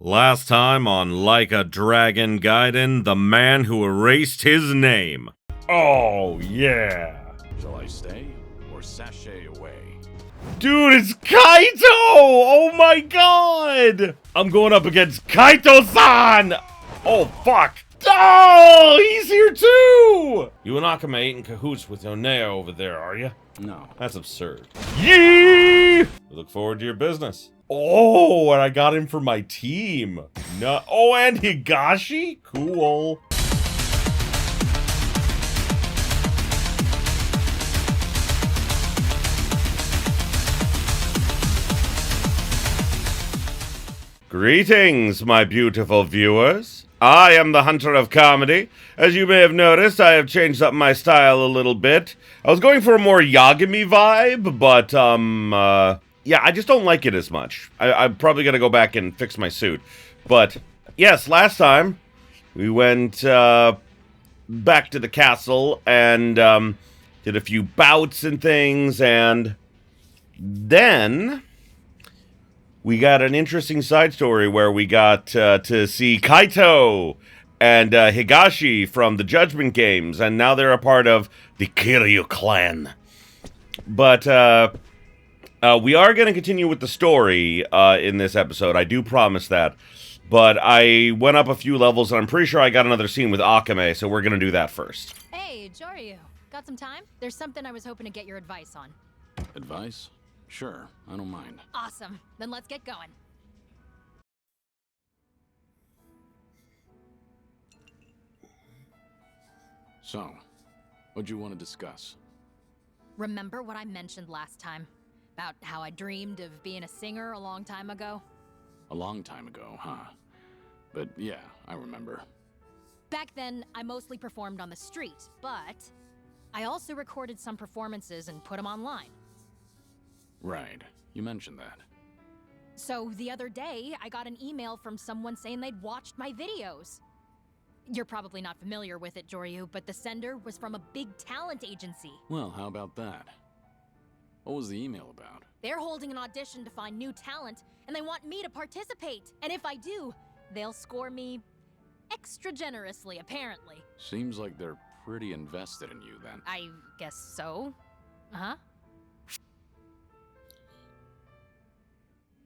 Last time on Like a Dragon Gaiden, the man who erased his name. Oh, yeah. Shall I stay or sashay away? Dude, it's Kaito! Oh my god! I'm going up against Kaito-san! Oh, fuck. Oh, he's here too! You and Akame ain't in cahoots with Onea over there, are you? No. That's absurd. Yee! We look forward to your business. Oh, and I got him for my team. No. Oh, and Higashi? Cool. Greetings, my beautiful viewers. I am the Hunter of Comedy. As you may have noticed, I have changed up my style a little bit. I was going for a more Yagami vibe, but, yeah, I just don't like it as much. I'm probably gonna go back and fix my suit. But, yes, last time, we went, back to the castle and, did a few bouts and things, and then we got an interesting side story where we got to see Kaito and Higashi from the Judgment Games, and now they're a part of the Kiryu clan. But we are going to continue with the story in this episode. I do promise that. But I went up a few levels, and I'm pretty sure I got another scene with Akame, so we're going to do that first. Hey, Kiryu. Got some time? There's something I was hoping to get your advice on. Advice? Sure, I don't mind. Awesome. Then let's get going. So, what'd you want to discuss? Remember what I mentioned last time? About how I dreamed of being a singer a long time ago? A long time ago, huh? But yeah, I remember. Back then, I mostly performed on the street, but I also recorded some performances and put them online. Right, you mentioned that. So the other day, I got an email from someone saying they'd watched my videos. You're probably not familiar with it, Kiryu, but the sender was from a big talent agency. Well, how about that? What was the email about? They're holding an audition to find new talent, and they want me to participate. And if I do, they'll score me extra generously, apparently. Seems like they're pretty invested in you then. I guess so. Uh-huh.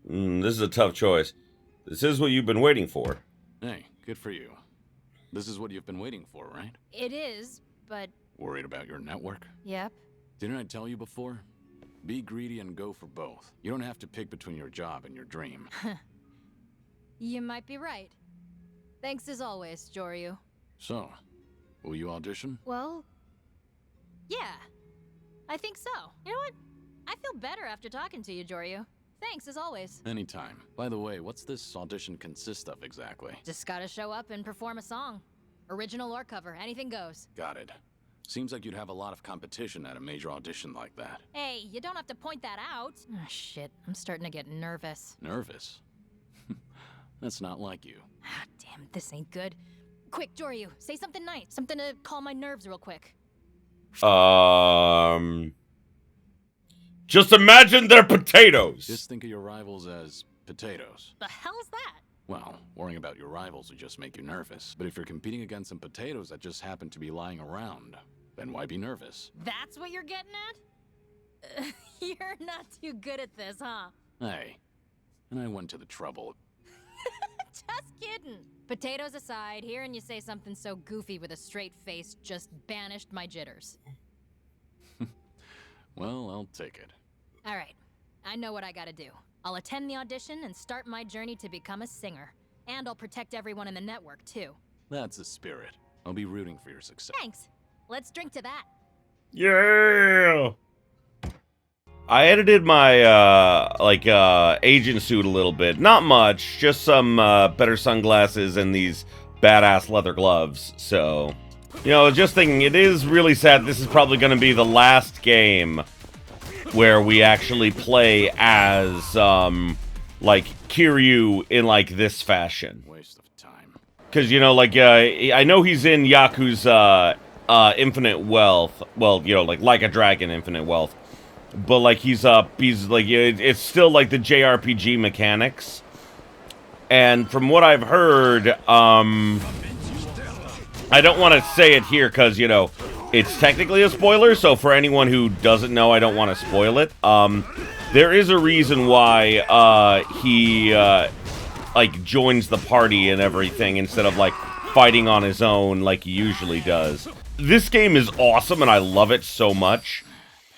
This is a tough choice. This is what you've been waiting for. Hey, good for you. This is what you've been waiting for, right? It is, but... Worried about your network? Yep. Didn't I tell you before? Be greedy and go for both. You don't have to pick between your job and your dream. You might be right. Thanks as always, Kiryu. So, will you audition? Well... yeah. I think so. You know what? I feel better after talking to you, Kiryu. Thanks, as always. Anytime. By the way, what's this audition consist of exactly? Just gotta show up and perform a song. Original or cover, anything goes. Got it. Seems like you'd have a lot of competition at a major audition like that. Hey, you don't have to point that out. Oh, shit, I'm starting to get nervous. Nervous? That's not like you. Ah, damn, this ain't good. Quick, Kiryu, say something nice. Something to calm my nerves real quick. Just imagine they're potatoes. Just think of your rivals as potatoes. The hell's that? Well, worrying about your rivals would just make you nervous. But if you're competing against some potatoes that just happen to be lying around, then why be nervous? That's what you're getting at? You're not too good at this, huh? Hey, and I went to the trouble. Just kidding. Potatoes aside, hearing you say something so goofy with a straight face just banished my jitters. Well, I'll take it. All right, I know what I gotta do. I'll attend the audition and start my journey to become a singer. And I'll protect everyone in the network, too. That's the spirit. I'll be rooting for your success. Thanks. Let's drink to that. Yeah! I edited my, agent suit a little bit. Not much, just some, better sunglasses and these badass leather gloves, so... You know, just thinking, it is really sad this is probably going to be the last game where we actually play as, Kiryu in, this fashion. Waste of time. Because, you know, I know he's in Yakuza, Infinite Wealth. Well, you know, like a Dragon Infinite Wealth. But, he's, it's still, the JRPG mechanics. And from what I've heard, I don't want to say it here because, you know, it's technically a spoiler, so for anyone who doesn't know, I don't want to spoil it. There is a reason why he like joins the party and everything instead of like fighting on his own like he usually does. This game is awesome and I love it so much.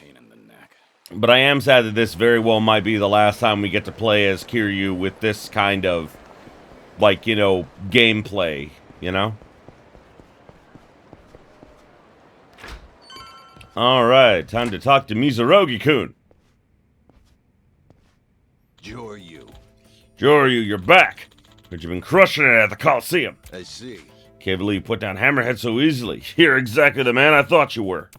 Pain in the neck. But I am sad that this very well might be the last time we get to play as Kiryu with this kind of, like, you know, gameplay, you know? Alright, time to talk to Mizurugi-kun. Joryu. Joryu, you're back. Heard you've been crushing it at the Coliseum. I see. Can't believe you put down Hammerhead so easily. You're exactly the man I thought you were.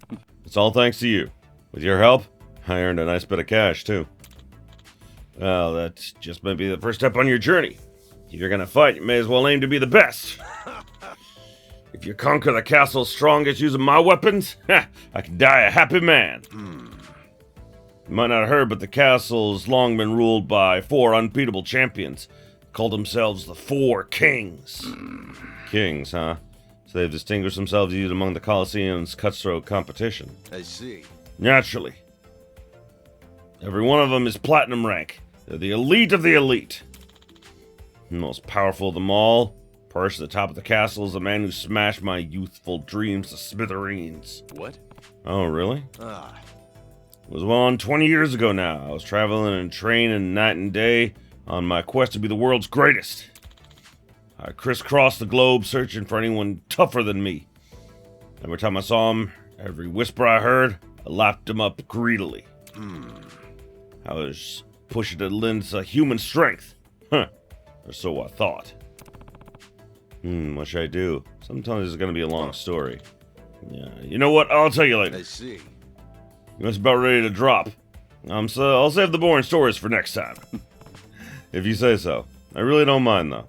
It's all thanks to you. With your help, I earned a nice bit of cash, too. Well, that just might be the first step on your journey. If you're gonna fight, you may as well aim to be the best. If you conquer the castle's strongest using my weapons, I can die a happy man. You might not have heard, but the castle's long been ruled by 4 unbeatable champions. Called themselves the 4 Kings. Kings, huh? So they've distinguished themselves even among the Coliseum's cutthroat competition. I see. Naturally. Every one of them is platinum rank. They're the elite of the elite. The most powerful of them all, perched at the top of the castle, is the man who smashed my youthful dreams to smithereens. What? Oh, really? Ah. It was well on 20 years ago now. I was traveling and training night and day on my quest to be the world's greatest. I crisscrossed the globe searching for anyone tougher than me. Every time I saw him, every whisper I heard, I lapped him up greedily. I was pushing to lend a human strength. Huh. Or so I thought. What should I do? Sometimes it's gonna be a long story. Yeah, you know what? I'll tell you later. I see. It's about ready to drop. So I'll save the boring stories for next time. If you say so. I really don't mind, though.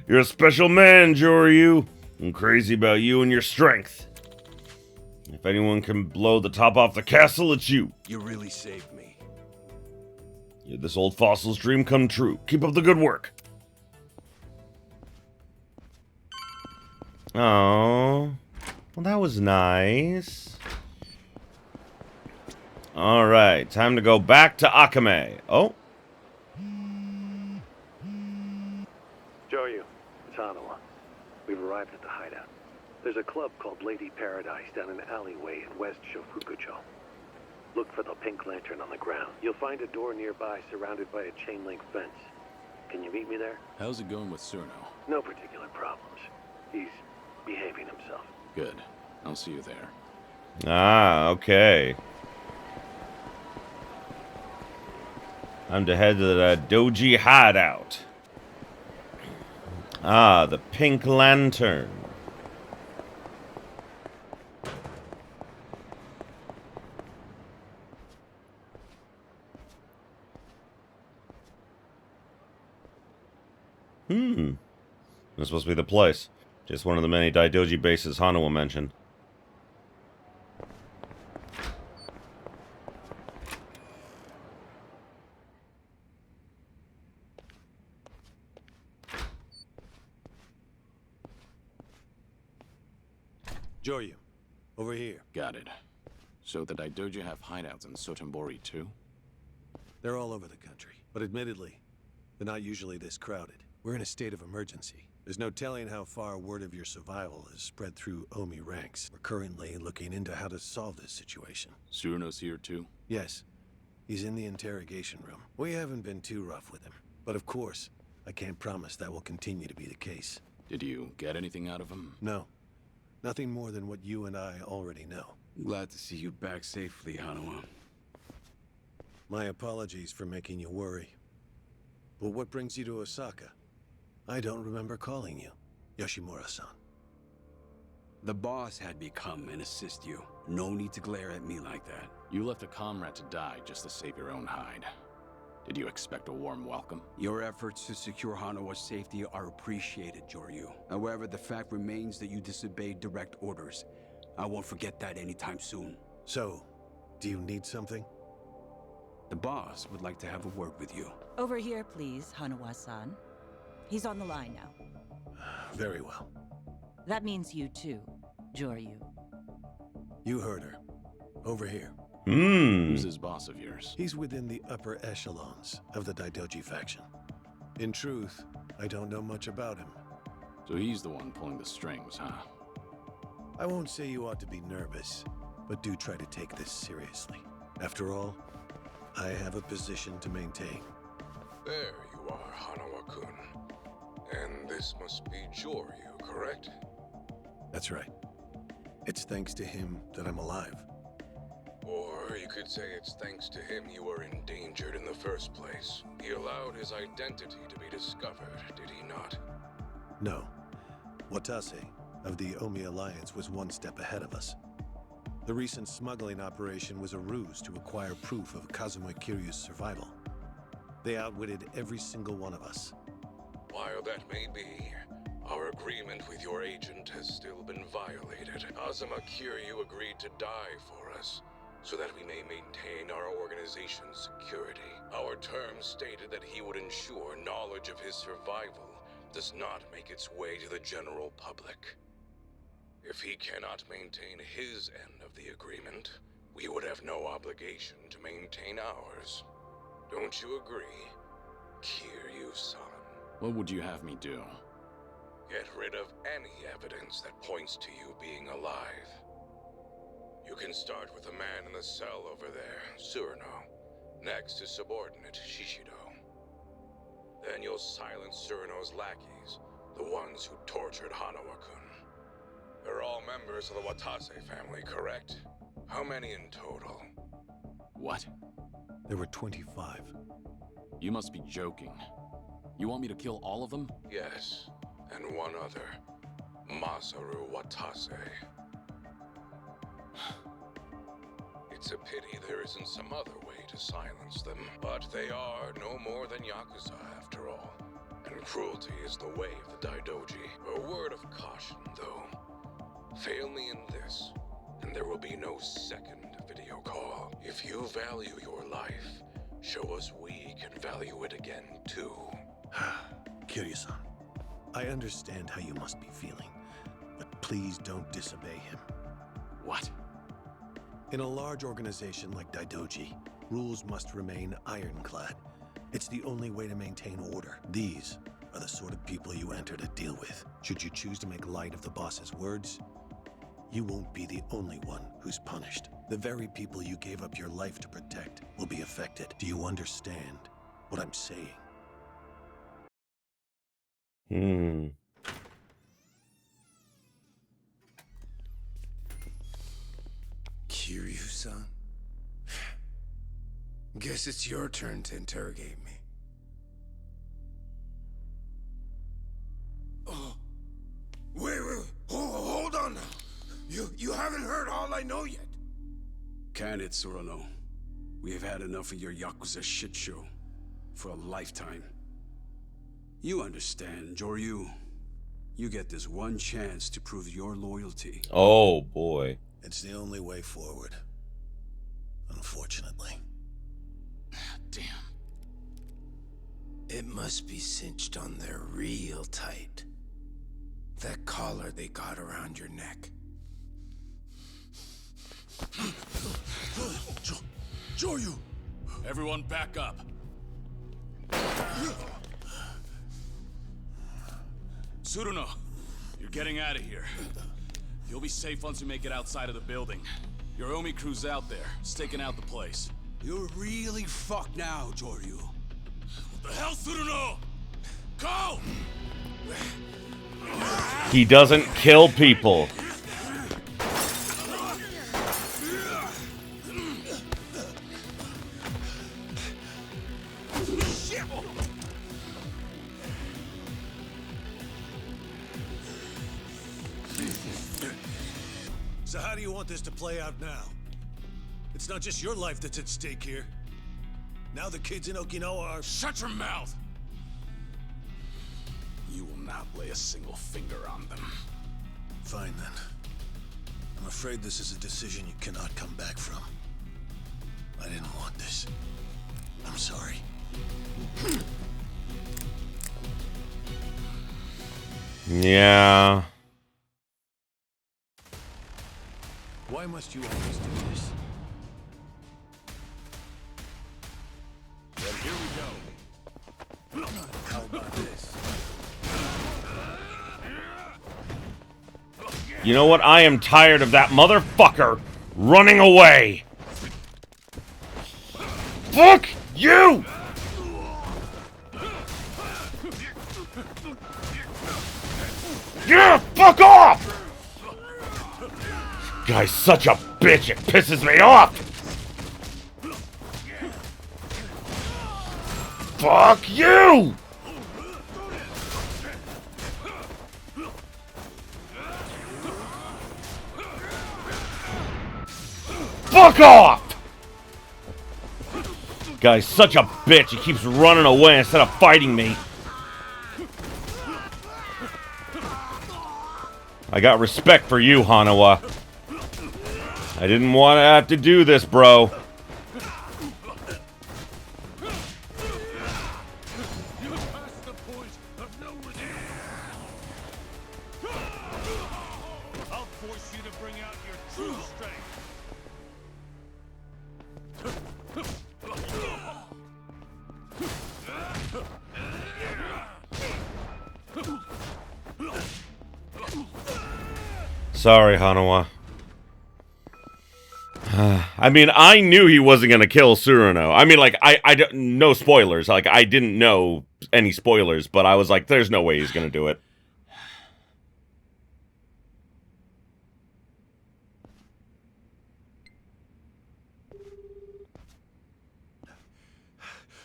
You're a special man, Joryu. I'm crazy about you and your strength. If anyone can blow the top off the castle, it's you. You really saved me. You had this old fossil's dream come true. Keep up the good work. Oh, well, that was nice. All right, time to go back to Akame. Oh. Joryu, it's Hanawa. We've arrived at the hideout. There's a club called Lady Paradise down an alleyway in West Shofukucho. Look for the pink lantern on the ground. You'll find a door nearby surrounded by a chain-link fence. Can you meet me there? How's it going with Surno? No particular problems. He's behaving himself. Good. I'll see you there. Ah, okay. Time to head to the Doji hideout. Ah, the pink lantern. This supposed to be the place. Just one of the many Daidoji bases Hanawa mentioned. Joryu, over here. Got it. So the Daidoji have hideouts in Sotenbori too? They're all over the country, but admittedly, they're not usually this crowded. We're in a state of emergency. There's no telling how far word of your survival has spread through Omi ranks. We're currently looking into how to solve this situation. Surno's here too? Yes, he's in the interrogation room. We haven't been too rough with him, but of course, I can't promise that will continue to be the case. Did you get anything out of him? No, nothing more than what you and I already know. Glad to see you back safely, Hanawa. My apologies for making you worry. But what brings you to Osaka? I don't remember calling you, Yoshimura-san. The boss had me come and assist you. No need to glare at me like that. You left a comrade to die just to save your own hide. Did you expect a warm welcome? Your efforts to secure Hanawa's safety are appreciated, Joryu. However, the fact remains that you disobeyed direct orders. I won't forget that anytime soon. So, do you need something? The boss would like to have a word with you. Over here, please, Hanawa-san. He's on the line now. Very well. That means you too, Joryu. You heard her. Over here. Who's this boss of yours? He's within the upper echelons of the Daidoji faction. In truth, I don't know much about him. So he's the one pulling the strings, huh? I won't say you ought to be nervous, but do try to take this seriously. After all, I have a position to maintain. There you are, Hanawa-kun. And this must be Joryu, correct? That's right. It's thanks to him that I'm alive. Or you could say it's thanks to him you were endangered in the first place. He allowed his identity to be discovered, did he not? No. Watase of the Omi Alliance was one step ahead of us. The recent smuggling operation was a ruse to acquire proof of Kazuma Kiryu's survival. They outwitted every single one of us. While that may be, our agreement with your agent has still been violated. Kazuma Kiryu agreed to die for us, so that we may maintain our organization's security. Our terms stated that he would ensure knowledge of his survival does not make its way to the general public. If he cannot maintain his end of the agreement, we would have no obligation to maintain ours. Don't you agree, Kiryu-san? What would you have me do? Get rid of any evidence that points to you being alive. You can start with the man in the cell over there, Surino. Next is subordinate Shishido. Then you'll silence Surino's lackeys, the ones who tortured Hanawa-kun. They're all members of the Watase family, correct? How many in total? What? There were 25. You must be joking. You want me to kill all of them? Yes, and one other. Masaru Watase. It's a pity there isn't some other way to silence them, but they are no more than Yakuza after all. And cruelty is the way of the Daidoji. A word of caution, though. Fail me in this, and there will be no second video call. If you value your life, show us we can value it again, too. Kiryu-san, I understand how you must be feeling, but please don't disobey him. What? In a large organization like Daidoji, rules must remain ironclad. It's the only way to maintain order. These are the sort of people you enter to deal with. Should you choose to make light of the boss's words, you won't be the only one who's punished. The very people you gave up your life to protect will be affected. Do you understand what I'm saying? Kiryu-san? Guess it's your turn to interrogate me. Oh. Wait, hold on now. You haven't heard all I know yet. Can it, Surino? We have had enough of your Yakuza shit show. For a lifetime. You understand, Joryu. You get this one chance to prove your loyalty. Oh boy. It's the only way forward. Unfortunately. Damn. It must be cinched on there real tight. That collar they got around your neck. Joryu! Everyone back up. Tsuruno, you're getting out of here. You'll be safe once you make it outside of the building. Your Omi crew's out there, staking out the place. You're really fucked now, Joryu. What the hell, Tsuruno? Go! He doesn't kill people. So how do you want this to play out now? It's not just your life that's at stake here. Now the kids in Okinawa are... Shut your mouth! You will not lay a single finger on them. Fine then. I'm afraid this is a decision you cannot come back from. I didn't want this. I'm sorry. Yeah. Why must you always do this? Then here we go. How about this? You know what? I am tired of that motherfucker running away. Fuck you! Yeah, fuck off! Guy's such a bitch, it pisses me off! Fuck you! Fuck off! Guy's such a bitch, he keeps running away instead of fighting me. I got respect for you, Hanawa. I didn't want to have to do this, bro. I'll force you to bring out your true strength. Sorry, Hanawa. I mean, I knew he wasn't gonna kill Tsuruno. I mean, like, I don't, no spoilers. Like, I didn't know any spoilers, but I was like, there's no way he's gonna do it.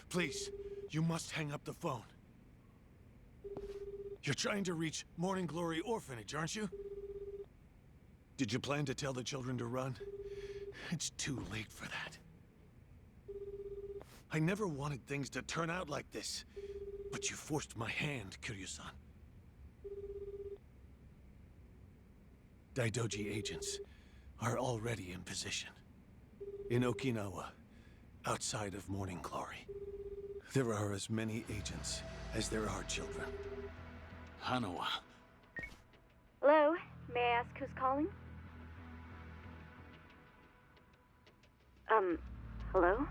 Please, you must hang up the phone. You're trying to reach Morning Glory Orphanage, aren't you? Did you plan to tell the children to run? It's too late for that. I never wanted things to turn out like this, but you forced my hand, Kiryu-san. Daidoji agents are already in position. In Okinawa, outside of Morning Glory. There are as many agents as there are children. Hanawa. Hello, may I ask who's calling? Hello?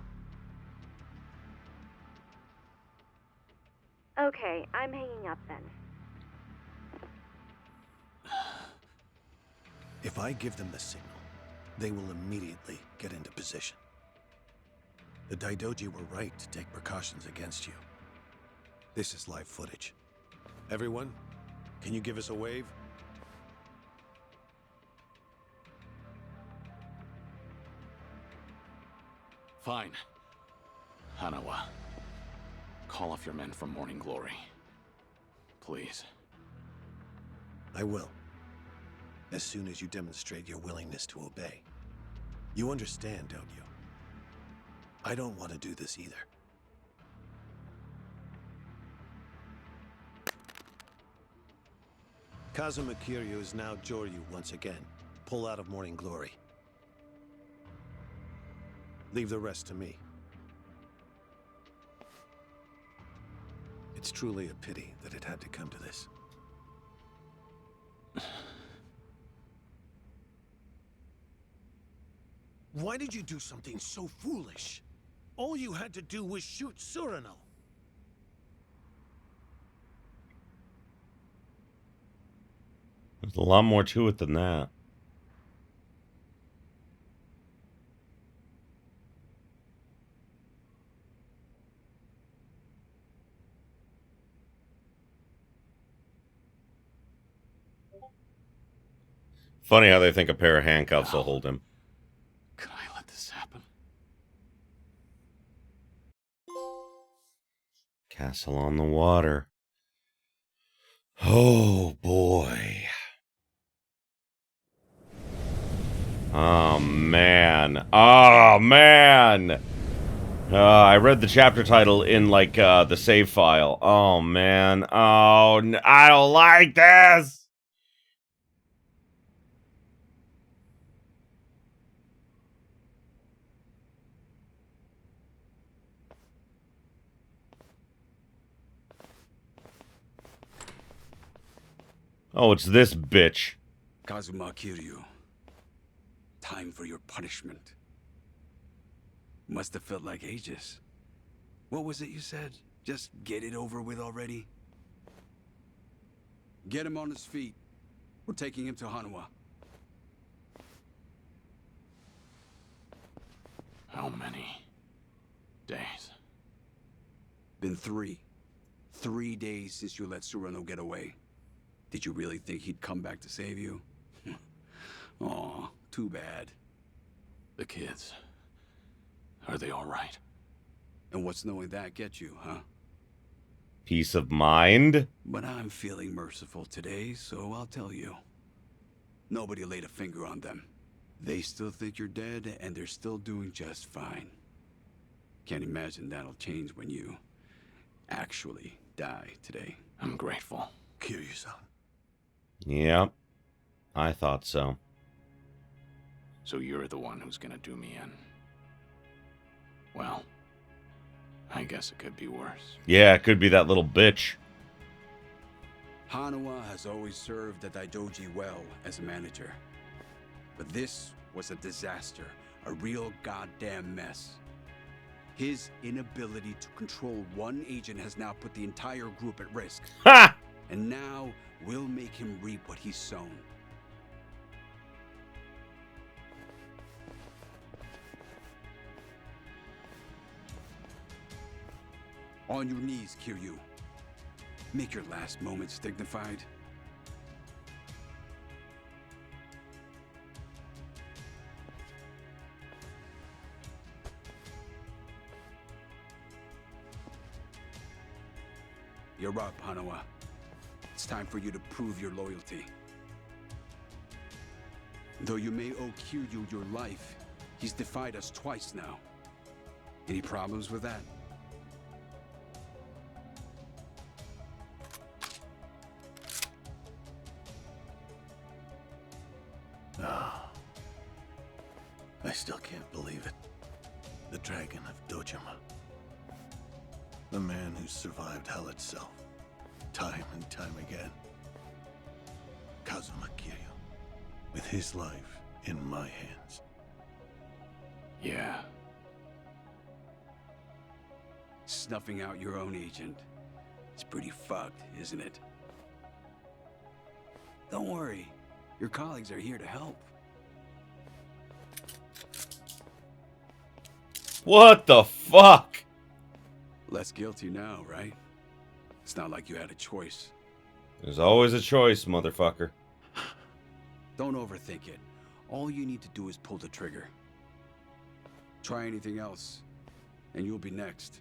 Okay, I'm hanging up then. If I give them the signal, they will immediately get into position. The Daidoji were right to take precautions against you. This is live footage. Everyone, can you give us a wave? Fine. Hanawa. Call off your men from Morning Glory. Please. I will. As soon as you demonstrate your willingness to obey. You understand, don't you? I don't want to do this either. Kazuma Kiryu is now Joryu once again. Pull out of Morning Glory. Leave the rest to me. It's truly a pity that it had to come to this. Why did you do something so foolish? All you had to do was shoot Tsuruno. There's a lot more to it than that. Funny how they think a pair of handcuffs will hold him. Could I let this happen? Castle on the water. Oh, boy. Oh, man. Oh, man. I read the chapter title in, like, the save file. Oh, man. Oh, I don't like this. Oh, it's this bitch. Kazuma Kiryu. Time for your punishment. Must have felt like ages. What was it you said? Just get it over with already? Get him on his feet. We're taking him to Hanawa. How many days? Been 3. 3 days since you let Surano get away. Did you really think he'd come back to save you? Aw, too bad. The kids. Are they all right? And what's knowing that get you, huh? Peace of mind. But I'm feeling merciful today, so I'll tell you. Nobody laid a finger on them. They still think you're dead, and they're still doing just fine. Can't imagine that'll change when you actually die today. I'm grateful. Kiryu-san. Yep. I thought so. So you're the one who's gonna do me in. Well, I guess it could be worse. Yeah, it could be that little bitch. Hanawa has always served the Daidoji well as a manager. But this was a disaster, a real goddamn mess. His inability to control one agent has now put the entire group at risk. Ha! And now we'll make him reap what he's sown. On your knees, Kiryu. Make your last moments dignified. You're up, Hanawa. It's time for you to prove your loyalty. Though you may owe Kiryu your life, he's defied us twice now. Any problems with that? I still can't believe it. The Dragon of Dojima. The man who survived hell itself, time and time again. Kazuma Kiryu, with his life in my hands. Yeah. Snuffing out your own agent. It's pretty fucked, isn't it? Don't worry. Your colleagues are here to help. What the fuck? Less guilty now, right? It's not like you had a choice. There's always a choice, motherfucker. Don't overthink it. All you need to do is pull the trigger. Try anything else, and you'll be next.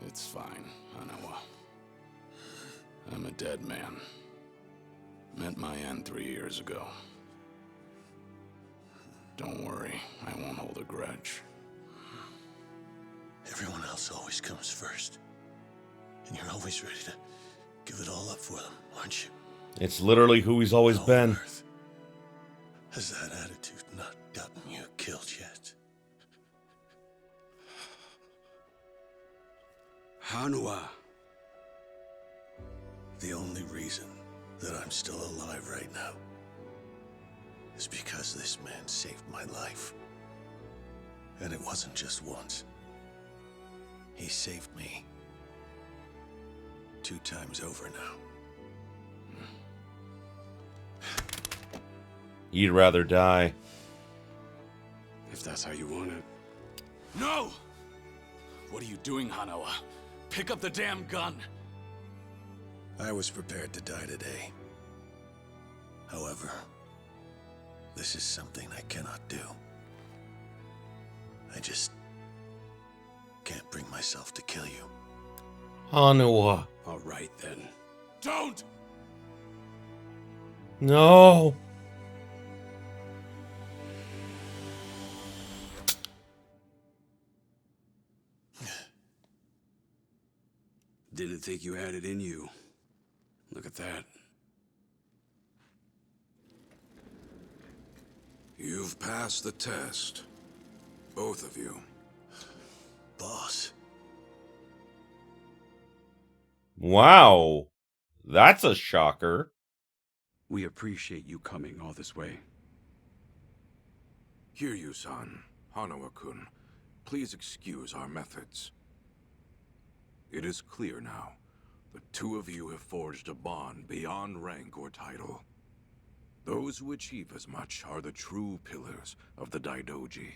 It's fine, Hanawa. I'm a dead man. Met my end 3 years ago. Don't worry, I won't hold a grudge. Everyone else always comes first. And you're always ready to give it all up for them, aren't you? It's literally who he's always been. Earth. Has that attitude not gotten you killed yet? Hanawa. The only reason that I'm still alive right now is because this man saved my life. And it wasn't just once. He saved me 2 times over now. You'd rather die. If that's how you want it. No! What are you doing, Hanawa? Pick up the damn gun! I was prepared to die today. However, this is something I cannot do. I just can't bring myself to kill you. Hanawa. All right, then. Don't! No. Didn't think you had it in you. Look at that. You've passed the test. Both of you. Boss. Wow. That's a shocker. We appreciate you coming all this way. Kiryu-san, Hanawa-kun, please excuse our methods. It is clear now. The two of you have forged a bond beyond rank or title. Those who achieve as much are the true pillars of the Daidoji.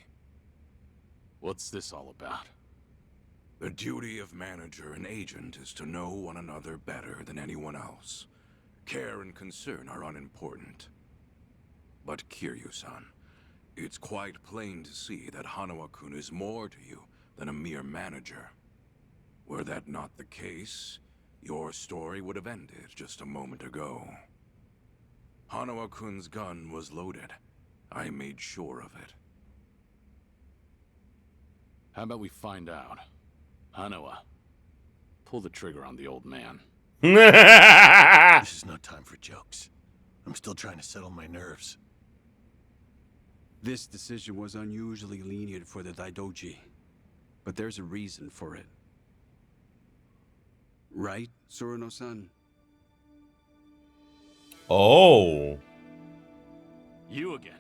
What's this all about? The duty of manager and agent is to know one another better than anyone else. Care and concern are unimportant. But Kiryu-san, it's quite plain to see that Hanawa-kun is more to you than a mere manager. Were that not the case, your story would have ended just a moment ago. Hanawa-kun's gun was loaded. I made sure of it. How about we find out? Hanawa, pull the trigger on the old man. This is no time for jokes. I'm still trying to settle my nerves. This decision was unusually lenient for the Daidoji, but there's a reason for it. Right, Suruno-san? Oh. You again.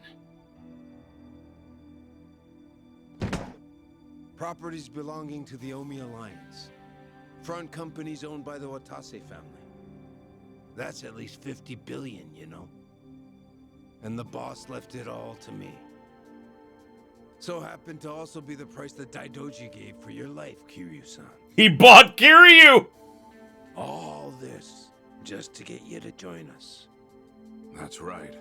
Properties belonging to the Omi Alliance. Front companies owned by the Watase family. That's at least 50 billion, you know? And the boss left it all to me. So happened to also be the price the Daidoji gave for your life, Kiryu-san. He bought Kiryu! All this just to get you to join us. That's right.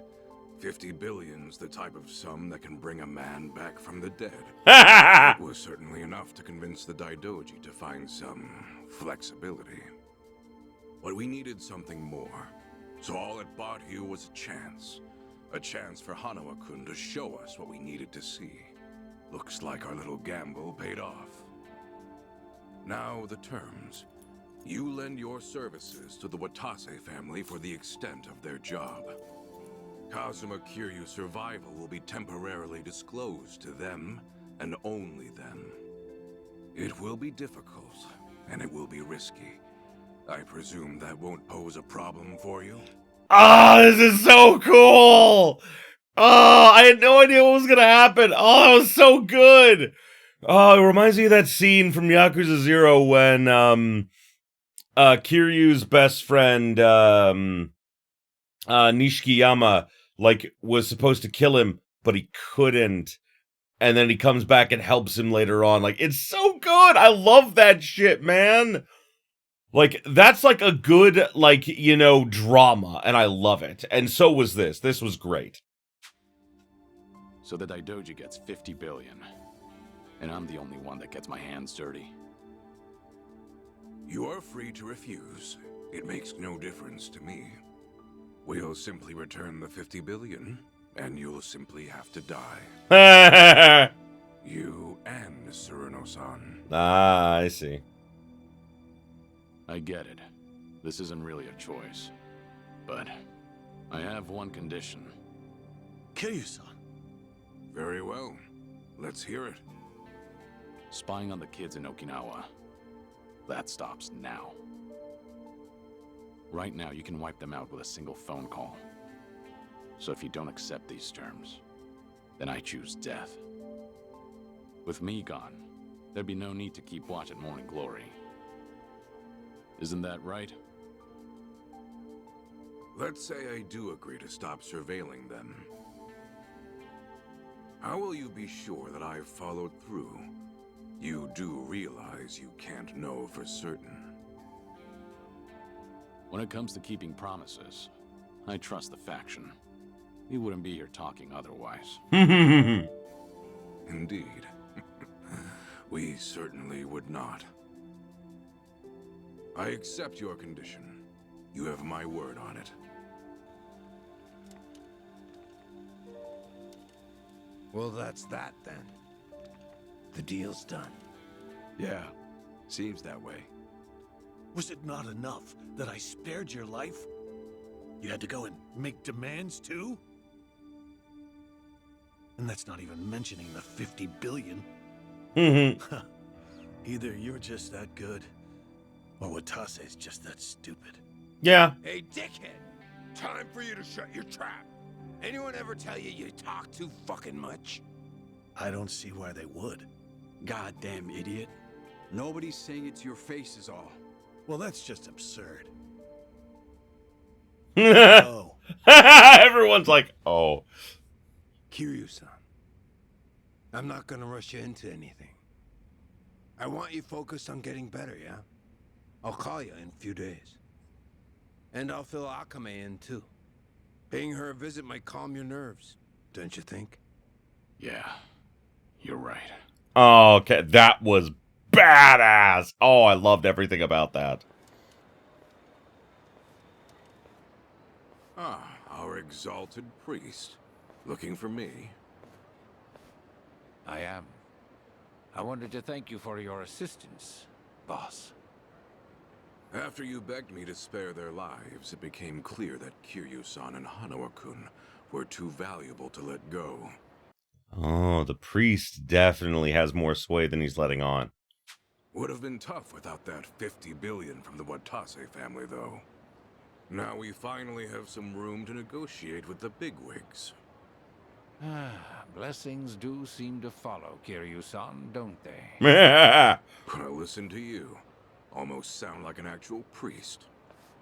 50 billion's the type of sum that can bring a man back from the dead. It was certainly enough to convince the Daidoji to find some flexibility. But we needed something more. So all it bought you was a chance. A chance for Hanawa-kun to show us what we needed to see. Looks like our little gamble paid off. Now the terms. You lend your services to the Watase family for the extent of their job. Kazuma Kiryu's survival will be temporarily disclosed to them, and only them. It will be difficult, and it will be risky. I presume that won't pose a problem for you? Oh, this is so cool! Oh, I had no idea what was gonna happen. Oh, it was so good! Oh, it reminds me of that scene from Yakuza 0 when, Kiryu's best friend, Nishikiyama, like, was supposed to kill him, but he couldn't. And then he comes back and helps him later on. Like, it's so good! I love that shit, man! Like, that's like a good, like, you know, drama, and I love it. And so was this. This was great. So the Daidoji gets 50 billion. And I'm the only one that gets my hands dirty. You are free to refuse. It makes no difference to me. We'll simply return the 50 billion, and you'll simply have to die. You and Suruno-san. Ah, I see. I get it. This isn't really a choice. But I have one condition. Kiryu-san. Very well. Let's hear it. Spying on the kids in Okinawa. That stops now. Right now, you can wipe them out with a single phone call. So if you don't accept these terms, then I choose death. With me gone, there'd be no need to keep watch at Morning Glory. Isn't that right? Let's say I do agree to stop surveilling them. How will you be sure that I've followed through? You do realize you can't know for certain. When it comes to keeping promises, I trust the faction. We wouldn't be here talking otherwise. Indeed. We certainly would not. I accept your condition. You have my word on it. Well, that's that then. The deal's done. Yeah, seems that way. Was it not enough that I spared your life? You had to go and make demands too? And that's not even mentioning the 50 billion. Mm-hmm. Either you're just that good, or Watase's just that stupid. Yeah. Hey, dickhead! Time for you to shut your trap. Anyone ever tell you you talk too fucking much? I don't see why they would. Goddamn idiot. Nobody's saying it to your face is all. Well, that's just absurd. Oh. Everyone's like, oh. Kiryu-san, I'm not gonna rush you into anything. I want you focused on getting better, yeah? I'll call you in a few days. And I'll fill Akame in, too. Paying her a visit might calm your nerves, don't you think? Yeah, you're right. Oh, okay. That was badass. Oh, I loved everything about that. Ah, our exalted priest. Looking for me? I am. I wanted to thank you for your assistance, boss. After you begged me to spare their lives, it became clear that Kiryu-san and Hanawa-kun were too valuable to let go. Oh, the priest definitely has more sway than he's letting on. Would have been tough without that 50 billion from the Watase family, though. Now we finally have some room to negotiate with the bigwigs. Blessings do seem to follow Kiryu-san, don't they? But listen to you. Almost sound like an actual priest.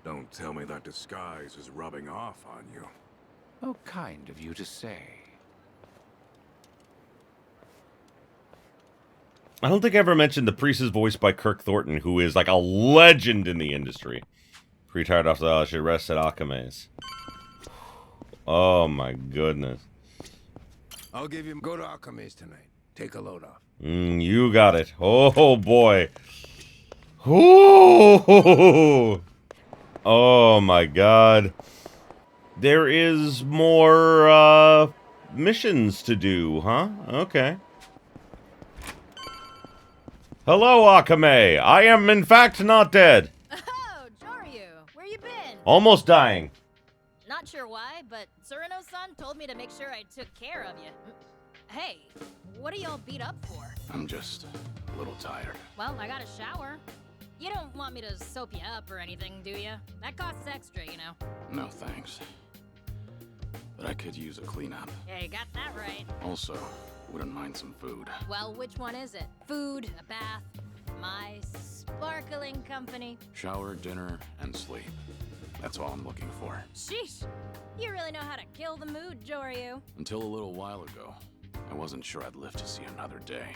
Don't tell me that disguise is rubbing off on you. Oh, kind of you to say. I don't think I ever mentioned the priest is voiced by Kirk Thornton, who is like a legend in the industry. Retired after the she rested Akame's. Oh my goodness. I'll give you... Go to Akame's tonight. Take a load off. You got it. Oh boy. Ooh. Oh my god. There is more missions to do, huh? Okay. Hello, Akame. I am in fact not dead. Oh, Joryu, where you been? Almost dying. Not sure why, but Tsurano-san told me to make sure I took care of you. Hey, what are y'all beat up for? I'm just a little tired. Well, I got a shower. You don't want me to soap you up or anything, do you? That costs extra, you know. No thanks. But I could use a cleanup. Yeah, you got that right. Also, wouldn't mind some food. Well, which one is it? Food, a bath, my sparkling company. Shower, dinner, and sleep. That's all I'm looking for. Sheesh. You really know how to kill the mood, Joryu. Until a little while ago, I wasn't sure I'd live to see another day.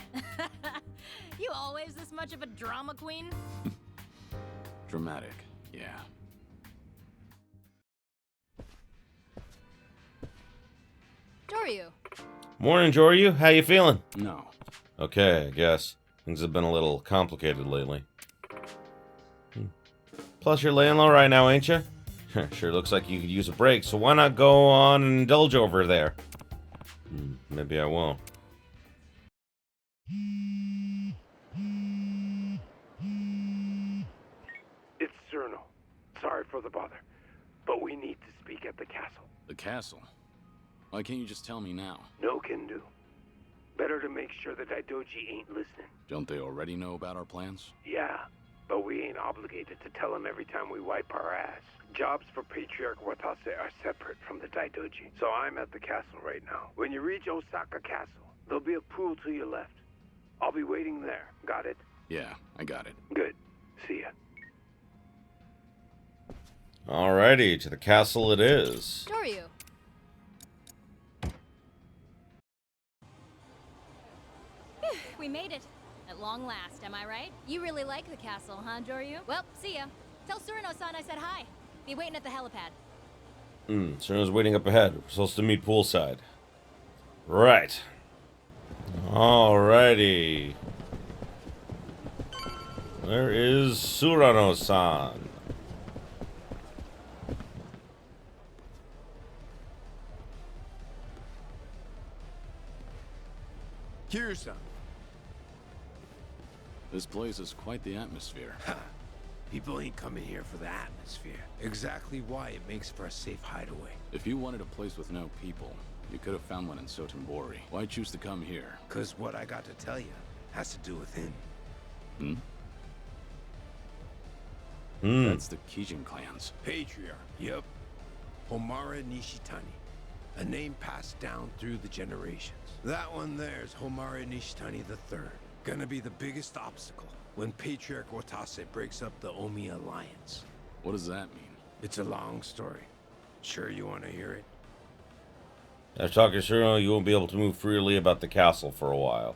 You always this much of a drama queen? Dramatic, yeah. Joryu. Morning, Joryu. How you feeling? No. Okay, I guess. Things have been a little complicated lately. Plus, you're laying low right now, ain't you? Sure looks like you could use a break, so why not go on and indulge over there? Maybe I won't. It's Cerno. Sorry for the bother, but we need to speak at the castle. The castle? Why can't you just tell me now? No can do. Better to make sure the Daidoji ain't listening. Don't they already know about our plans? Yeah, but we ain't obligated to tell them every time we wipe our ass. Jobs for Patriarch Watase are separate from the Daidoji, so I'm at the castle right now. When you reach Osaka Castle, there'll be a pool to your left. I'll be waiting there. Got it? Yeah, I got it. Good. See ya. Alrighty, to the castle it is. Joryu. We made it. At long last, am I right? You really like the castle, huh, Joryu? Well, see ya. Tell Tsurano-san I said hi. Be waiting at the helipad. Cerno's waiting up ahead. We're supposed to meet poolside. Right. Alrighty. There is Tsurano-san. Kiryu-san. This place is quite the atmosphere. People ain't coming here for the atmosphere. Exactly why it makes for a safe hideaway. If you wanted a place with no people, You could have found one in Sotenbori. Why choose to come here? Cause what I got to tell you has to do with him. That's the Kijin clans. Patriarch. Yep. Homara Nishitani. A name passed down through the generations. That one there's Homara Nishitani III. Gonna be the biggest obstacle when Patriarch Watase breaks up the Omi Alliance. What does that mean? It's a long story. Sure you want to hear it? After talking Shiro, you won't be able to move freely about the castle for a while.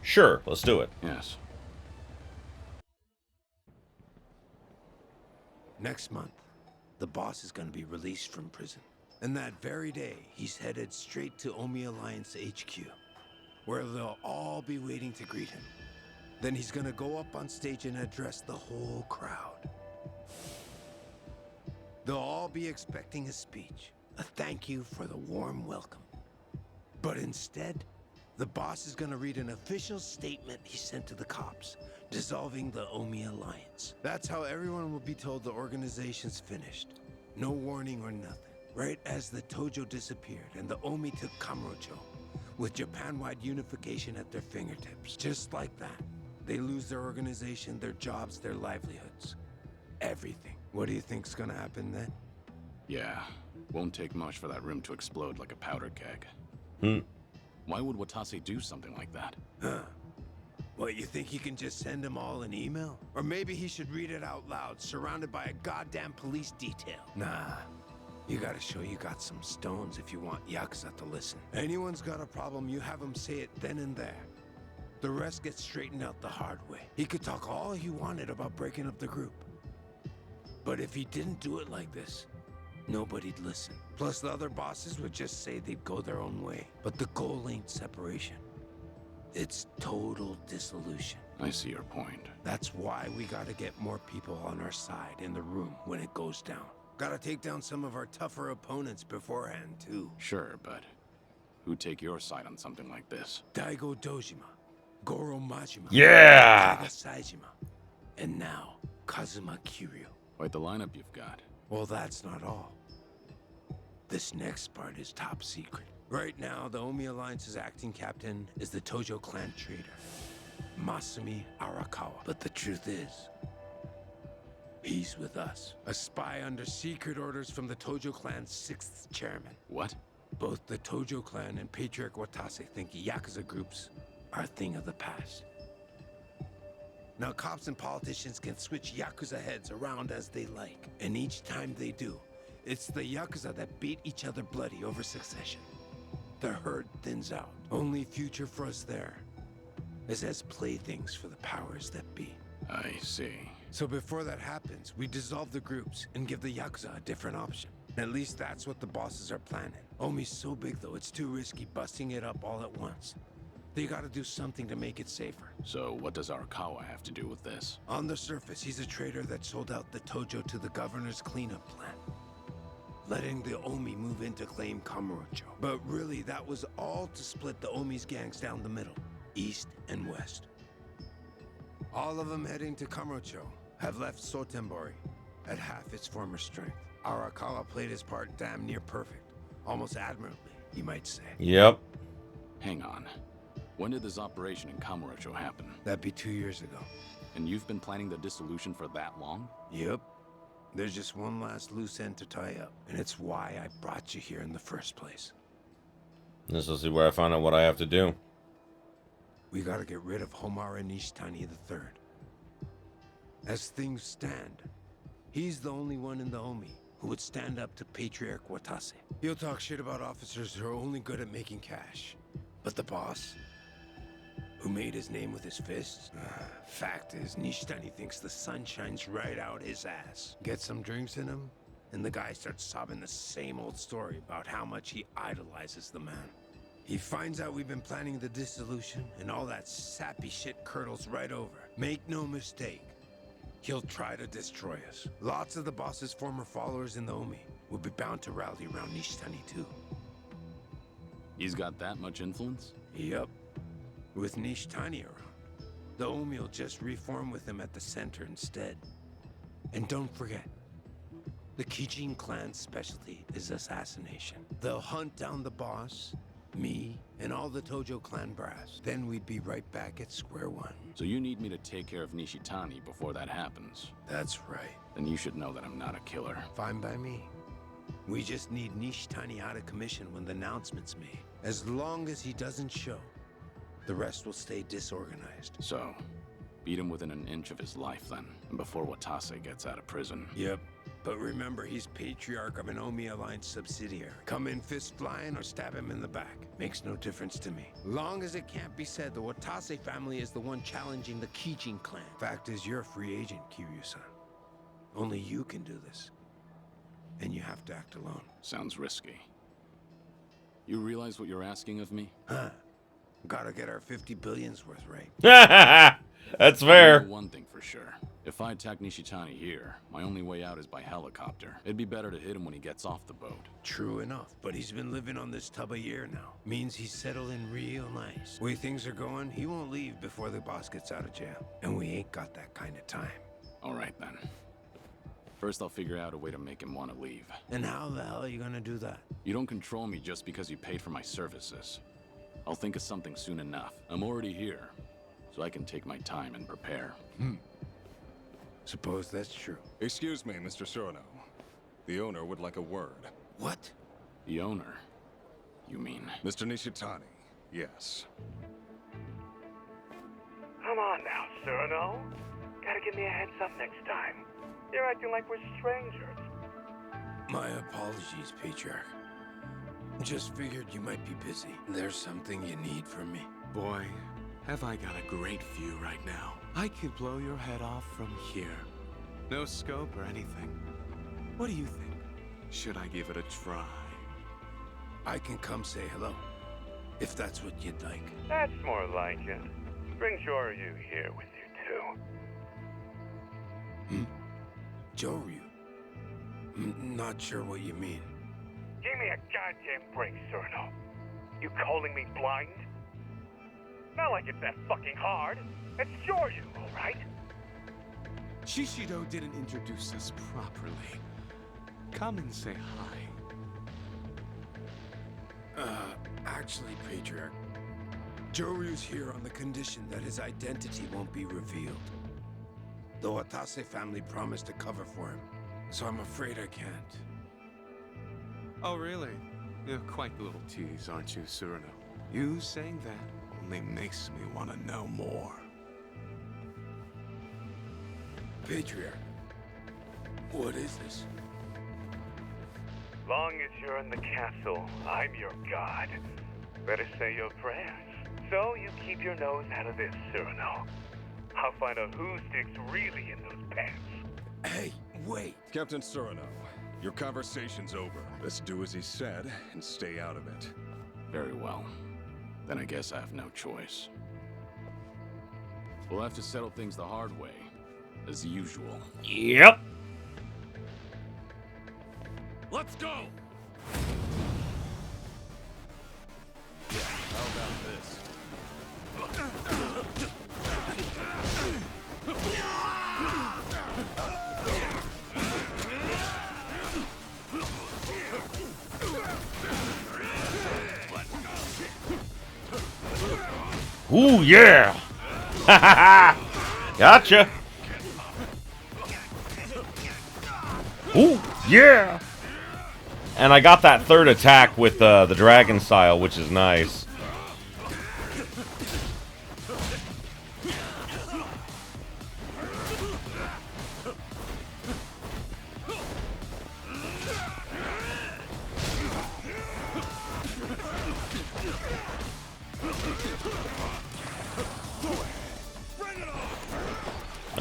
Sure, let's do it. Yes. Next month, the boss is gonna be released from prison. And that very day, he's headed straight to Omi Alliance HQ, where they'll all be waiting to greet him. Then he's gonna go up on stage and address the whole crowd. They'll all be expecting a speech, a thank you for the warm welcome. But instead, the boss is gonna read an official statement he sent to the cops, dissolving the Omi Alliance. That's how everyone will be told the organization's finished. No warning or nothing. Right as the Tojo disappeared and the Omi took Kamurocho, with Japan-wide unification at their fingertips. Just like that, they lose their organization, their jobs, their livelihoods. Everything. What do you think's gonna happen then? Yeah, won't take much for that room to explode like a powder keg. Why would Watase do something like that? What, you think he can just send them all an email? Or maybe he should read it out loud, surrounded by a goddamn police detail? Nah. You gotta show you got some stones if you want Yakuza to listen. Anyone's got a problem, you have him say it then and there. The rest gets straightened out the hard way. He could talk all he wanted about breaking up the group. But if he didn't do it like this, nobody'd listen. Plus the other bosses would just say they'd go their own way. But the goal ain't separation. It's total dissolution. I see your point. That's why we gotta get more people on our side in the room when it goes down. Gotta take down some of our tougher opponents beforehand, too. Sure, but who'd take your side on something like this? Daigo Dojima, Goro Majima, Yeah! Taiga Saejima, and now Kazuma Kiryu. Quite the lineup you've got. Well, that's not all. This next part is top secret. Right now, the Omi Alliance's acting captain is the Tojo clan traitor, Masumi Arakawa. But the truth is, he's with us. A spy under secret orders from the Tojo clan's 6th chairman. What? Both the Tojo clan and Patriarch Watase think Yakuza groups are a thing of the past. Now, cops and politicians can switch Yakuza heads around as they like. And each time they do, it's the Yakuza that beat each other bloody over succession. The herd thins out. Only future for us there is as playthings for the powers that be. I see. So before that happens, we dissolve the groups and give the Yakuza a different option. At least that's what the bosses are planning. Omi's so big though, it's too risky busting it up all at once. They gotta do something to make it safer. So what does Arakawa have to do with this? On the surface, he's a traitor that sold out the Tojo to the governor's cleanup plan, letting the Omi move in to claim Kamurocho. But really, that was all to split the Omi's gangs down the middle, east and west. All of them heading to Kamurocho have left Sotenbori at half its former strength. Arakawa played his part damn near perfect, almost admirably, you might say. Yep. Hang on. When did this operation in Kamurocho happen? That'd be 2 years ago. And you've been planning the dissolution for that long? Yep. There's just one last loose end to tie up, and it's why I brought you here in the first place. This will see where I find out what I have to do. We gotta get rid of Homara Nishitani III. As things stand, he's the only one in the Omi who would stand up to Patriarch Watase. He'll talk shit about officers who are only good at making cash. But the boss, who made his name with his fists? Fact is, Nishitani thinks the sun shines right out his ass. Get some drinks in him, and the guy starts sobbing the same old story about how much he idolizes the man. He finds out we've been planning the dissolution, and all that sappy shit curdles right over. Make no mistake, he'll try to destroy us. Lots of the boss's former followers in the Omi will be bound to rally around Nishitani too. He's got that much influence? Yup. With Nishitani around, the Omi will just reform with him at the center instead. And don't forget, The Kijin clan's specialty is assassination. They'll hunt down the boss, me, and all the Tojo clan brass. Then we'd be right back at square one. So you need me to take care of Nishitani before that happens? That's right. Then you should know that I'm not a killer. Fine by me. We just need Nishitani out of commission when the announcement's made. As long as he doesn't show, the rest will stay disorganized. So, beat him within an inch of his life then, and before Watase gets out of prison. Yep. But remember, he's patriarch of an Omi Alliance subsidiary. Come in fist flying or stab him in the back. Makes no difference to me. Long as it can't be said the Watase family is the one challenging the Kijin clan. Fact is, you're a free agent, Kiryu-san. Only you can do this. And you have to act alone. Sounds risky. You realize what you're asking of me? Huh. Gotta get our 50 billion's worth right. That's fair. I know one thing for sure. If I attack Nishitani here, my only way out is by helicopter. It'd be better to hit him when he gets off the boat. True enough, but he's been living on this tub a year now. Means he's settled in real nice. Way things are going, he won't leave before the boss gets out of jail. And we ain't got that kind of time. All right then. First, I'll figure out a way to make him want to leave. And how the hell are you gonna do that? You don't control me just because you paid for my services. I'll think of something soon enough. I'm already here, so I can take my time and prepare. Suppose that's true. Excuse me, Mr. Surano. The owner would like a word. What? The owner? You mean? Mr. Nishitani, yes. Come on now, Surano. Gotta give me a heads up next time. You're acting like we're strangers. My apologies, Patriarch. Just figured you might be busy. There's something you need from me. Boy, have I got a great view right now. I could blow your head off from here. No scope or anything. What do you think? Should I give it a try? I can come say hello, if that's what you'd like. That's more like it. Bring Joryu here with you, too. Joryu? Not sure what you mean. Give me a goddamn break, Surano. You calling me blind? Not like it's that fucking hard. It's Joryu, all right? Shishido didn't introduce us properly. Come and say hi. Actually, Patriarch, Joryu's here on the condition that his identity won't be revealed. The Watase family promised to cover for him, so I'm afraid I can't. Oh, really? You're quite the little tease, aren't you, Surano? You saying that only makes me want to know more. Patriarch, what is this? Long as you're in the castle, I'm your god. Better say your prayers. So you keep your nose out of this, Surano. I'll find out whose dick's really in those pants. Hey, wait. Captain Surano, your conversation's over. Let's do as he said and stay out of it. Very well. Then I guess I have no choice. We'll have to settle things the hard way, as usual. Yep. Let's go! How about this? Ooh, yeah! Ha ha ha! Gotcha! Ooh, yeah! And I got that third attack with the dragon style, which is nice.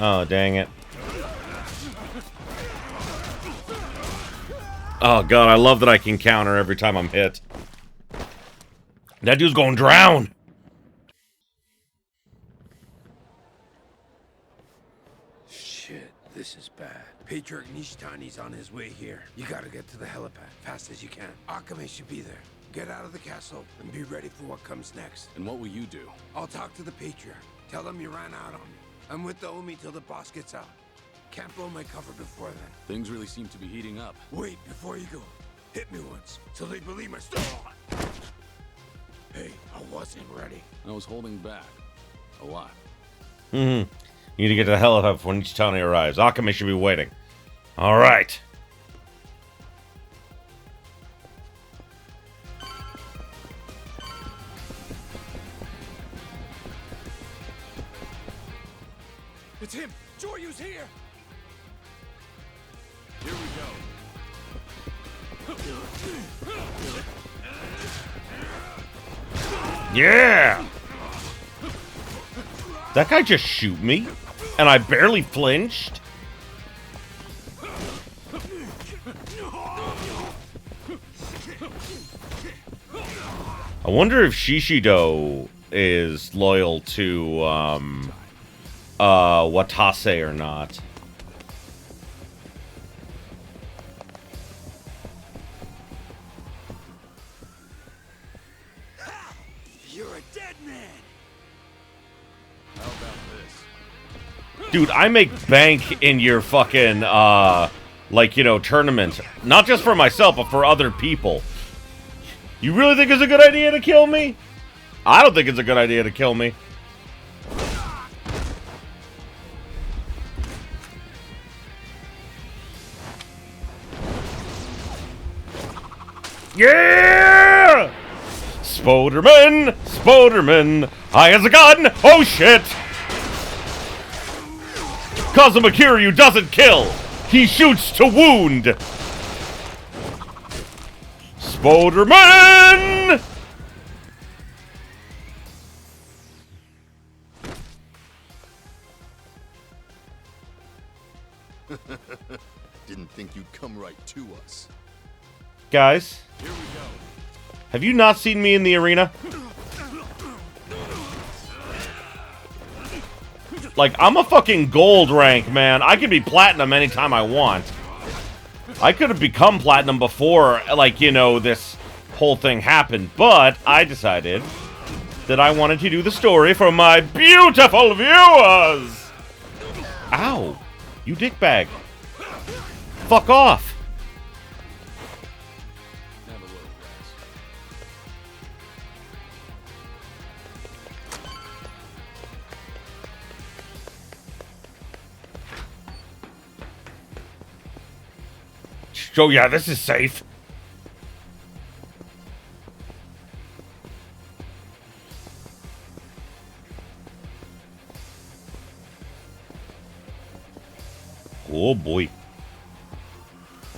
Oh, dang it. Oh, God, I love that I can counter every time I'm hit. That dude's gonna drown! Shit, this is bad. Patriarch Nishitani's on his way here. You gotta get to the helipad, fast as you can. Akame should be there. Get out of the castle and be ready for what comes next. And what will you do? I'll talk to the Patriarch. Tell him you ran out on me. I'm with the Omi till the boss gets out. Can't blow my cover before then. Things really seem to be heating up. Wait, before you go. Hit me once, so they believe my story. Hey, I wasn't ready. I was holding back. A lot. You need to get to the hell up when each Tony arrives. Akame should be waiting. Alright. It's him! Joryu's here! Here we go. Yeah! That guy just shoot me? And I barely flinched? I wonder if Shishido is loyal to, Watase or not. You're a dead man! How about this? Dude, I make bank in your fucking, like, you know, tournament. Not just for myself, but for other people. You really think it's a good idea to kill me? I don't think it's a good idea to kill me. Yeah! Spoderman! Spoderman! I has a gun! Oh shit! Kazuma Kiryu doesn't kill! He shoots to wound! Spoderman! Didn't think you'd come right to us. Guys, have you not seen me in the arena? Like, I'm a fucking gold rank, man. I can be platinum anytime I want. I could have become platinum before, like, you know, this whole thing happened. But I decided that I wanted to do the story for my beautiful viewers. Ow. You dickbag. Fuck off. Oh yeah, this is safe. Oh boy.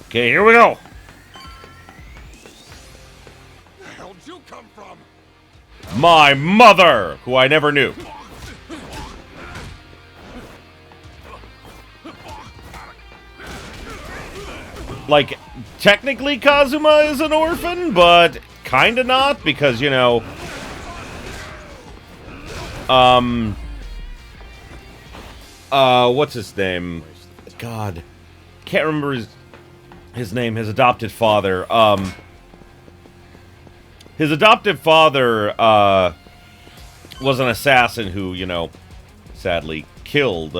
Okay, here we go. Where the hell did you come from? My mother, who I never knew. Like, technically Kazuma is an orphan, but kinda not, because, you know, what's his name? God, can't remember his name, his adopted father. His adopted father, was an assassin who, you know, sadly killed,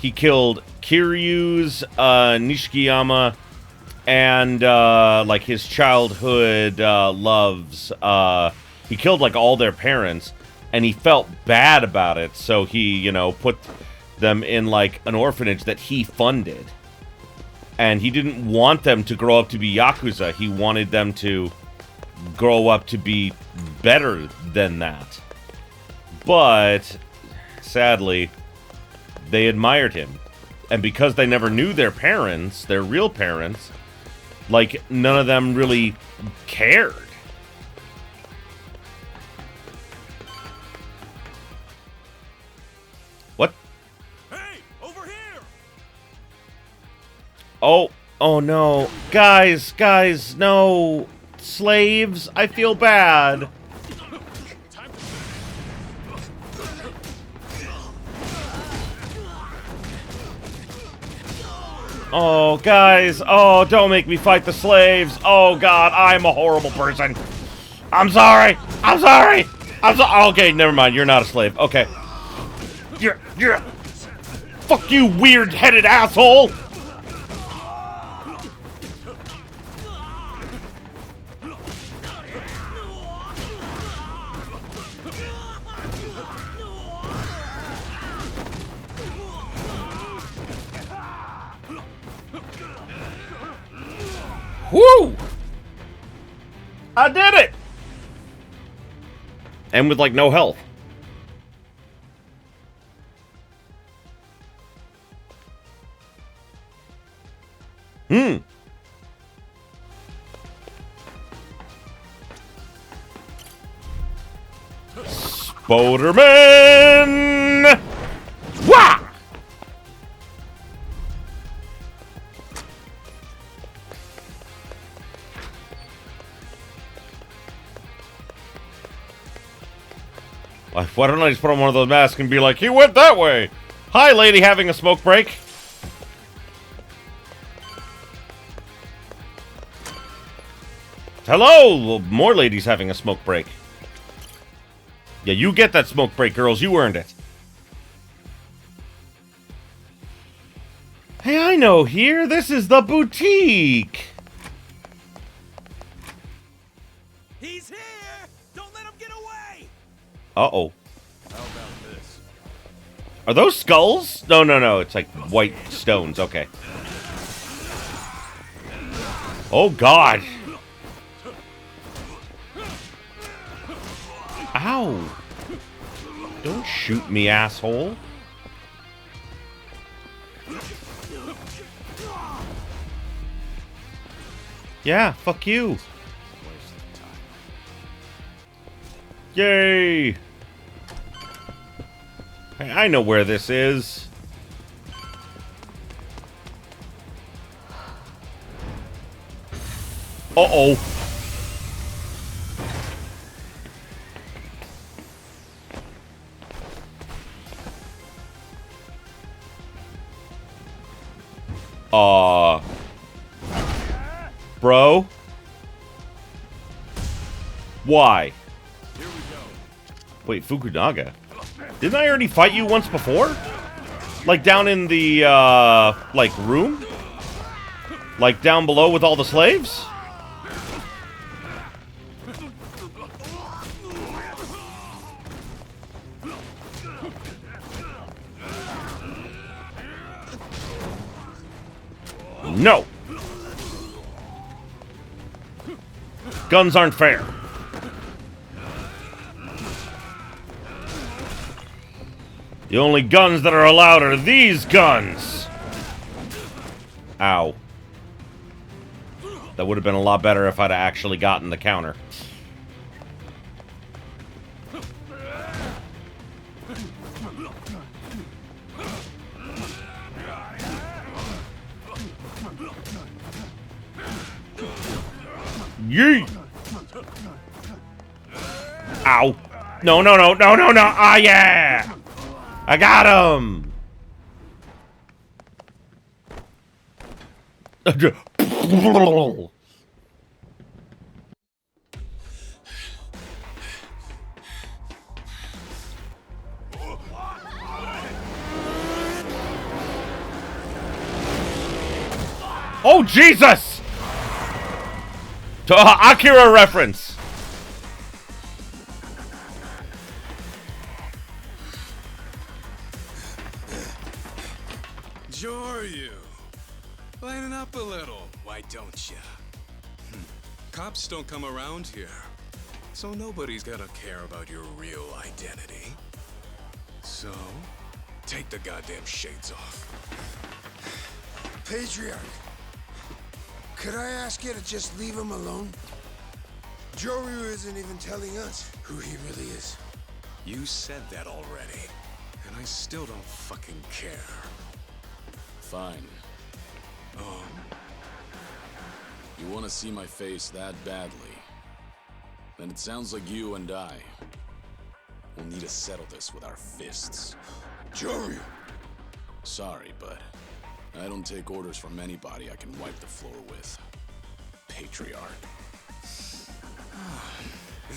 he killed Kiryu's, Nishikiyama, and, like, his childhood, loves, he killed, like, all their parents, and he felt bad about it, so he, you know, put them in, like, an orphanage that he funded. And he didn't want them to grow up to be Yakuza, he wanted them to grow up to be better than that. But, sadly, they admired him. And because they never knew their parents, their real parents, like, none of them really cared. What? Hey, over here! Oh no. Guys, no. Slaves, I feel bad. Oh, guys. Oh, don't make me fight the slaves. Oh, God, I'm a horrible person. I'm sorry. Okay, never mind. You're not a slave. Okay. Yeah. Fuck you, weird-headed asshole! Woo! I did it! And with, like, no health. Spoderman! Wah! Why don't I just put on one of those masks and be like, he went that way! Hi, lady having a smoke break. Hello! More ladies having a smoke break. Yeah, you get that smoke break, girls. You earned it. Hey, I know here. This is the boutique. He's here! Don't let him get away! Uh-oh. How about this? Are those skulls? No, no, no. It's like white stones. Okay. Oh, God. Ow. Don't shoot me, asshole. Yeah, fuck you. Yay. Hey, I know where this is. Uh-oh. Bro? Why? Here we go. Wait, Fukunaga? Didn't I already fight you once before? Like down in the, like room? Like down below with all the slaves? No! Guns aren't fair. The only guns that are allowed are these guns! Ow. That would have been a lot better if I'd actually gotten the counter. Yeet! Ow. No, no, no, no, no, no! Ah, yeah! I got him! Oh, Jesus! To Akira reference. Kiryu, lighten up a little, why don't ya? Cops don't come around here, so nobody's gonna care about your real identity. So, take the goddamn shades off. Patriarch, could I ask you to just leave him alone? Kiryu isn't even telling us who he really is. You said that already, and I still don't fucking care. Fine. You want to see my face that badly? Then it sounds like you and I will need to settle this with our fists. Kiryu! Sorry, but I don't take orders from anybody I can wipe the floor with. Patriarch.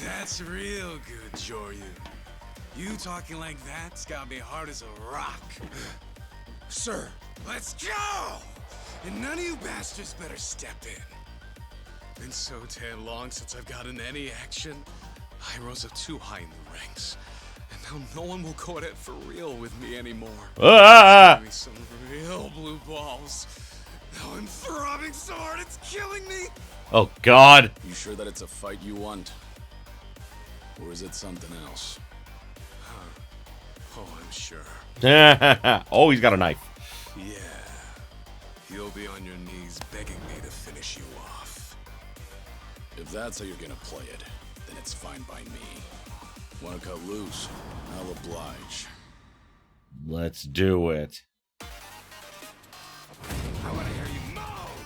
That's real good, Kiryu. You talking like that's gotta be hard as a rock. Sir, let's go! And none of you bastards better step in. Been so damn long since I've gotten any action. I rose up too high in the ranks. And now no one will go at it for real with me anymore. Ah! Give me some real blue balls. Now I'm throbbing so hard it's killing me. Oh, God. You sure that it's a fight you want? Or is it something else? Oh, I'm sure. Oh, he's got a knife. Yeah. You'll be on your knees begging me to finish you off. If that's how you're gonna play it, then it's fine by me. Wanna cut loose? I'll oblige. Let's do it. I wanna hear you moan!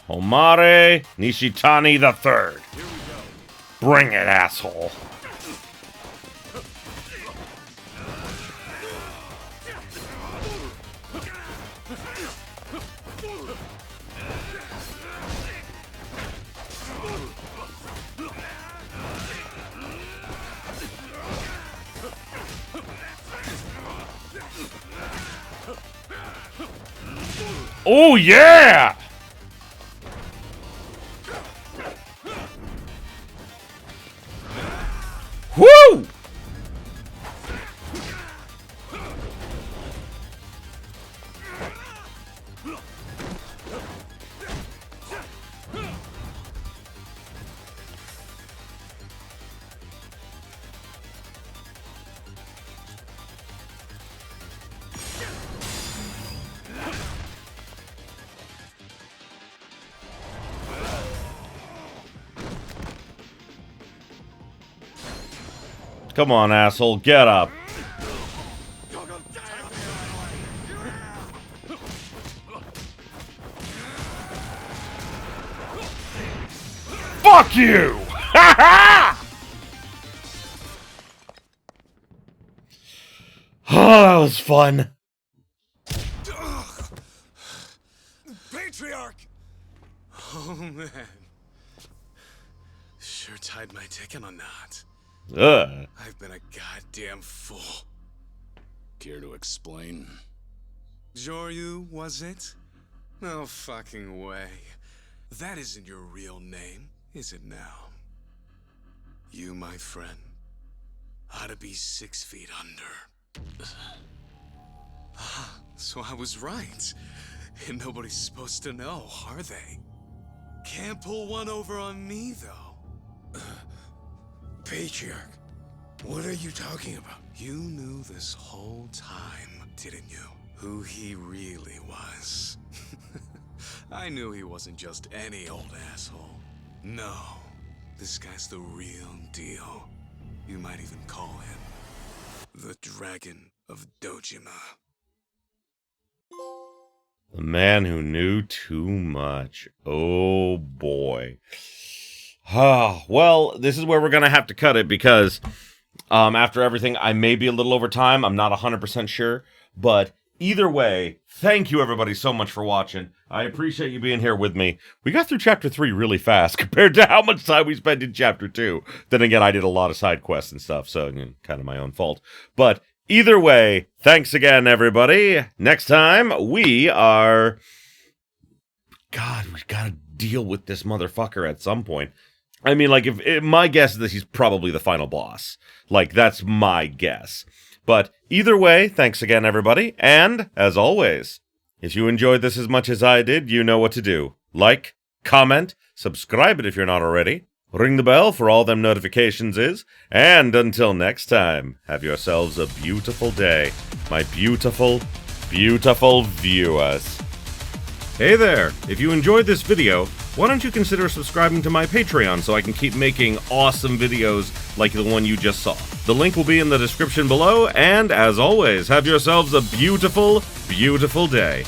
Homare Nishitani III. Here we go. Bring it, asshole. Oh, yeah! Woo! Come on, asshole, get up. Fuck you! Ha ha! Oh, that was fun. Patriarch! Oh, man. Sure tied my dick in a knot. I've been a goddamn fool. Care to explain? Joryu, was it? No fucking way. That isn't your real name, is it now? You, my friend, ought to be 6 feet under. So I was right. And nobody's supposed to know, are they? Can't pull one over on me, though. Patriarch, what are you talking about? You knew this whole time, didn't you? Who he really was. I knew he wasn't just any old asshole. No, this guy's the real deal. You might even call him the Dragon of Dojima. The man who knew too much. Oh, boy. Well, this is where we're going to have to cut it because after everything, I may be a little over time. I'm not 100% sure. But either way, thank you everybody so much for watching. I appreciate you being here with me. We got through Chapter 3 really fast compared to how much time we spent in Chapter 2. Then again, I did a lot of side quests and stuff, so kind of my own fault. But either way, thanks again, everybody. Next time, we are... God, we got to deal with this motherfucker at some point. I mean, like, if my guess is that he's probably the final boss. Like, that's my guess. But either way, thanks again, everybody. And, as always, if you enjoyed this as much as I did, you know what to do. Like, comment, subscribe it if you're not already, ring the bell for all them notifications is, and until next time, have yourselves a beautiful day, my beautiful, beautiful viewers. Hey there! If you enjoyed this video, why don't you consider subscribing to my Patreon so I can keep making awesome videos like the one you just saw. The link will be in the description below, and as always, have yourselves a beautiful, beautiful day.